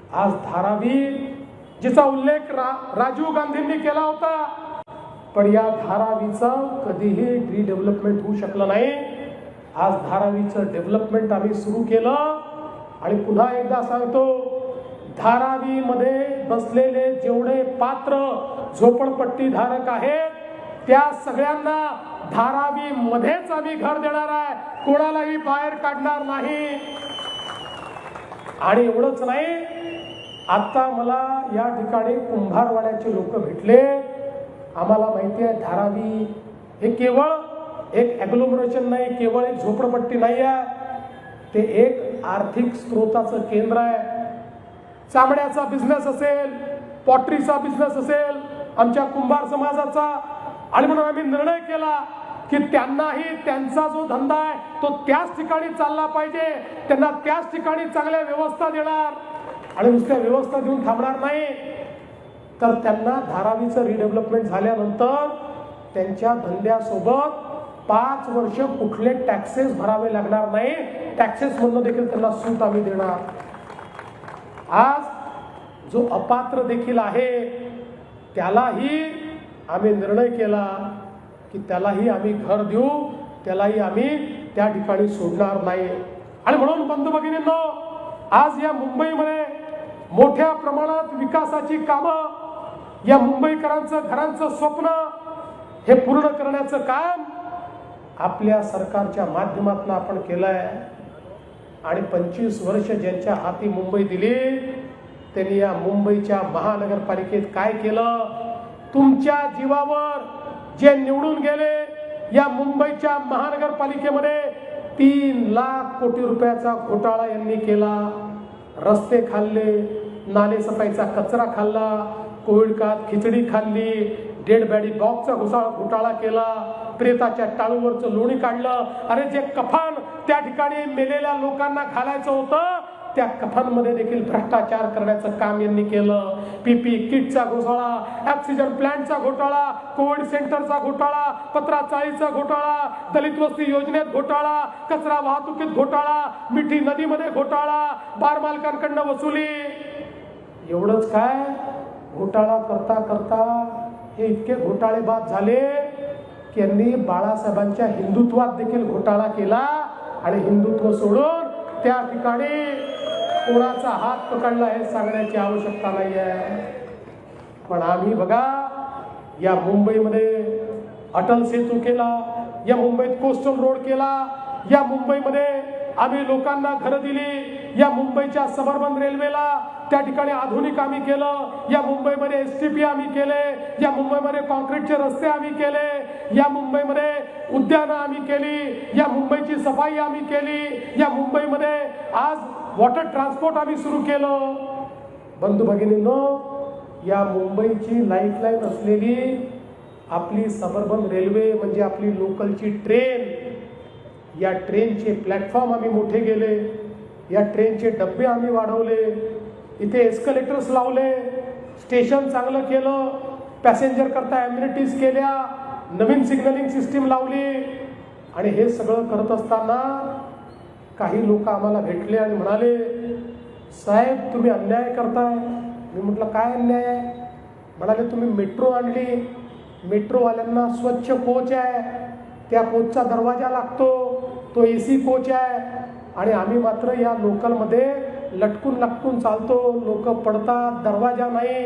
आज धारावी जिचा उल्लेख राजीव गांधींनी केला होता, पण या धारावीचं कधीही रिडेव्हलपमेंट होऊ शकलं नाही. आज धारावीचं डेव्हलपमेंट आम्ही सुरू केलं आणि पुन्हा एकदा सांगतो, धारावीमध्ये बसलेले जेवढे पात्र झोपडपट्टी धारक आहेत त्या सगळ्यांना धारावीमध्येच आम्ही घर देणार आहे, कोणालाही बाहेर काढणार नाही. आणि एवढंच नाही, आता मला या ठिकाणी कुंभारवाड्याचे लोक भेटले. आम्हाला माहिती आहे धारावी हे केवळ एक ॲग्लोमरेशन नाही, केवळ एक झोपडपट्टी नाही आहे, ते एक आर्थिक स्रोताचं केंद्र आहे. चामड्याचा बिझनेस असेल, पॉटरीचा बिझनेस असेल आमच्या कुंभार समाजाचा, आणि म्हणून आम्ही निर्णय केला की त्यांनाही त्यांचा जो धंदा आहे तो त्याच ठिकाणी चालला पाहिजे, त्यांना त्याच ठिकाणी चांगल्या व्यवस्था देणार आणि नुसत्या व्यवस्था देऊन थांबणार नाही, तर त्यांना धारावीचं रिडेव्हलपमेंट झाल्यानंतर त्यांच्या धंद्यासोबत 5 वर्ष कुठले टॅक्सेस भरावे लागणार नाही, टॅक्सेस मधून देखील त्यांना सूट आम्ही देणार. आज जो अपात्र देखील आहे त्यालाही आम्ही निर्णय केला की त्यालाही आम्ही घर देऊ, त्यालाही आम्ही त्या ठिकाणी सोडणार नाही. आणि म्हणून बंधू भगिनींनो, आज या मुंबईमध्ये मोठ्या प्रमाणात विकासाची कामं, या मुंबईकरांचं घरांचं स्वप्न हे पूर्ण करण्याचं काम आपल्या सरकारच्या माध्यमातून आपण केलंय. आणि 25 वर्ष ज्यांच्या हाती मुंबई दिली त्यांनी या मुंबईच्या महानगरपालिकेत काय केलं? तुमच्या जीवावर जे निवडून गेले, या मुंबईच्या महानगरपालिकेमध्ये 3 लाख कोटी रुपयाचा घोटाळा यांनी केला. रस्ते खाल्ले, नालेसफाईचा कचरा खाल्ला, कोविड काळात खिचडी खाल्ली, डेड बॉडी बॉक्सचा घोटाळा केला, प्रेताच्या टाळूवरचं लोणी काढलं. अरे जे कफन त्या ठिकाणी मेलेल्या लोकांना घालायचं होतं त्या कफनमध्ये देखील भ्रष्टाचार करण्याचं काम यांनी केलं. पीपी किटचा घोटाळा, ऑक्सिजन प्लांटचा घोटाळा, कोविड सेंटरचा घोटाळा, पत्राचाळीचा घोटाळा, दलित वस्ती योजनेत घोटाळा, कचरा वाहतुकीत घोटाळा, मिठी नदीमध्ये घोटाळा, बार मालकांकडनं वसुली. एवढंच काय, घोटाळा करता करता हे इतके घोटाळेबाज झाले की यांनी बाळासाहेबांच्या हिंदुत्वात देखील घोटाळा केला आणि हिंदुत्व सोडून त्या ठिकाणी कोणाचा हात पकडला हे सांगण्याची आवश्यकता नाही आहे. पण आम्ही बघा, या मुंबईमध्ये अटल सेतू केला, या मुंबईत कोस्टल रोड केला, या मुंबईमध्ये आम्ही लोकांना घरं दिली, या मुंबईच्या सबर्बन रेल्वेला त्या ठिकाणी आधुनिक आम्ही केलं, या मुंबईमध्ये एसटीपी आम्ही केले, या मुंबईमध्ये कॉन्क्रीटचे रस्ते आम्ही केले, या मुंबईमध्ये उद्यानं आम्ही केली, या मुंबईची सफाई आम्ही केली, या मुंबईमध्ये आज वॉटर ट्रान्सपोर्ट आम्ही सुरू केलं. बंधू भगिनींनो, या मुंबईची लाईफलाईन असलेली आपली सबर्बन रेल्वे म्हणजे आपली लोकलची ट्रेन, या ट्रेनचे प्लॅटफॉर्म आम्ही मोठे केले, या ट्रेनचे डबे आम्ही वाढवले, इथे एस्कलेटर्स लावले, स्टेशन चांगलं केलं, पॅसेंजर करता ॲम्युनिटीज केल्या, नवीन सिग्नलिंग सिस्टीम लावली. आणि हे सगळं करत असताना काही लोक आम्हाला भेटले आणि म्हणाले, साहेब तुम्ही अन्याय करताय. मी म्हटलं काय अन्याय आहे? म्हणाले तुम्ही मेट्रो आणली, मेट्रोवाल्यांना स्वच्छ कोच आहे, त्या कोचचा दरवाजा लागतो, तो AC कोच आहे, आणि आम्ही मात्र या लोकलमध्ये लटकून चालतो, लोक पडतात, दरवाजा नाही.